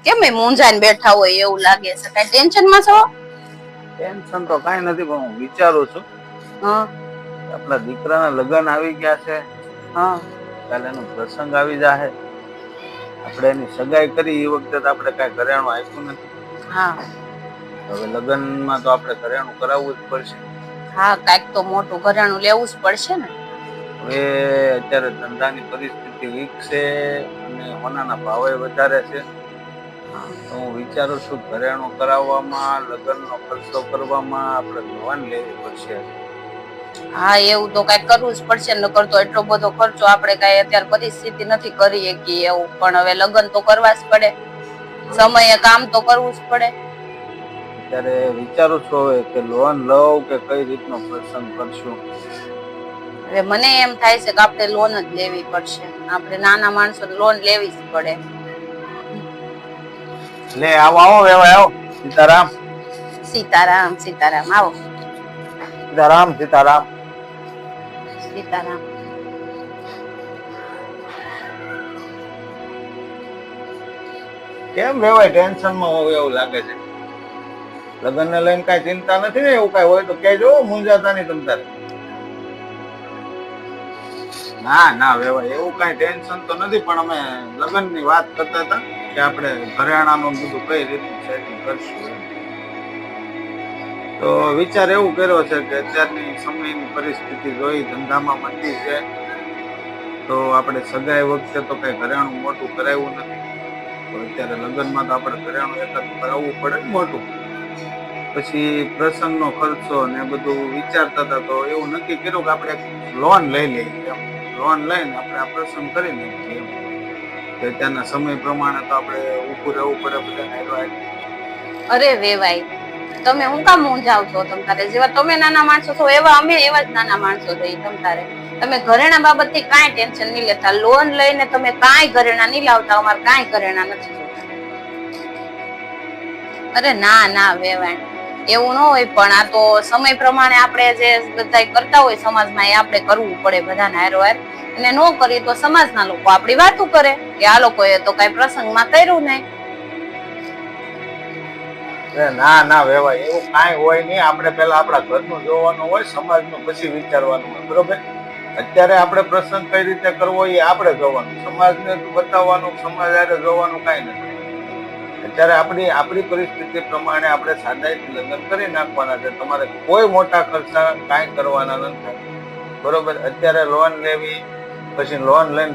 કેમ એ મૂંઝાઈને બેઠા હોય એવું લાગે છે? કઈ ટેન્શન માં છો? ટેન્શન તો કઈ નથી, પણ હું વિચારું છું હા આપણા દીકરાના લગ્ન આવી ગયા છે, હા કાલે એનો પ્રસંગ આવી જાહે. આપણે એની સગાઈ કરી એ વખતે તો આપણે કઈ ઘરેણું આપ્યું નથી. હા હવે લગ્નમાં તો આપણે ઘરેણું કરાવવું જ પડશે. હા, કઈક તો મોટું ઘરેણું લેવું જ પડશે ને. હવે અત્યારે ધંધાની પરિસ્થિતિ વીક છે અને સોનાના ભાવે વધારે છે. તો હું વિચારું છું ઘરેણું કરાવવામાં, લગ્નનો ખર્ચો કરવામાં આપણે લોન લેવી પડશે. હા, એવું તો કઈક કરવું જ પડશે. નકર તો એટલો બધો ખર્ચો આપણે કઈ અત્યારે પરિસ્થિતિ નથી કરી શકીએ એવું. પણ હવે લગ્ન તો કરવા જ પડે, સમયે કામ તો કરવું જ પડે. અત્યારે વિચારું છું હવે કે લોન લઉં કે કઈ રીતનો પ્રસંગ કરશું. હવે મને એમ થાય છે કે આપણે લોન જ લેવી પડશે. આપણે નાના માણસો લોન લેવી જ પડે. લે આવો આવો વેવાઈ આવો. સીતારામ. સીતારામ સીતારામ. આવો. સીતારામ સીતારામ. સીતારામ. કેમ વેવાઈ ટેન્શનમાં હોવ એવું લાગે છે? લગ્ન ને લઈને કઈ ચિંતા નથી ને? એવું કઈ હોય તો કહેજો, મૂંઝાતા નહીં તમ તારે. ના ના વેવાઈ એવું કઈ ટેન્શન તો નથી, પણ અમે લગ્નની વાત કરતા હતા કે આપણે ઘરેણાનું બધું કઈ રીતનું સેટિંગ કરશું એમ. તો વિચાર એવું કર્યો છે કે અત્યારની સમયની પરિસ્થિતિ જોઈ, ધંધામાં મંદી છે, તો આપણે સગાઈ વખતે તો કઈ ઘરેણું મોટું કરાવ્યું નથી. તો અત્યારે લગ્નમાં તો આપણે ઘરેણું એકાદ કરાવવું પડે ને મોટું. પછી પ્રસંગનો ખર્ચો ને બધું વિચારતા હતા, તો એવું નક્કી કર્યું કે આપણે લોન લઈ લઈએ એમ. લોન લઈને આપણે આ પ્રસંગ કરી નાખીએ એમ. કે અત્યારના સમય પ્રમાણે તો આપણે ઊભું રહેવું પડે બધાને. અરે વેવાઈ, તમે હું કામ મૂંઝાવ છો? તમ તારે જેવા તમે નાના માણસો છો એવા અમે એવા જ નાના માણસો થઈ. તમ તારે તમે ઘરેણા બાબતથી કાંઈ ટેન્શન નહીં લેતા. લોન લઈને તમે કાંઈ ઘરેણા નહીં લાવતા. અમારે કાંઈ ઘરેણા નથી જોતા. અરે ના ના વેવાઈ, એવું ન હોય. પણ આ તો સમય પ્રમાણે આપણે જે બધા કરતા હોય સમાજમાં, એ આપણે કરવું પડે બધાને હારોહાર. અને ન કરીએ તો સમાજના લોકો આપણી વાતો કરે કે આ લોકોએ તો કઈ પ્રસંગમાં કર્યું નહીં. ના ના વેવાઈ, એવું કાંઈ હોય નહીં. આપણે પેલા આપણા ઘરનું જોવાનું હોય, સમાજનું પછી વિચારવાનું હોય. બરોબર? અત્યારે આપણે પ્રસંગ કઈ રીતે કરવો એ આપણે જોવાનું, સમાજને બતાવવાનું, સમાજ હારે જોવાનું કાંઈ નથી. અત્યારે આપણી પરિસ્થિતિ પ્રમાણે આપણે સાદાઈથી લગ્ન કરી નાખવાના છે. તમારે કોઈ મોટા ખર્ચા કાંઈ કરવાના નથી. બરોબર? અત્યારે લોન લેવી, પછી લોન લઈને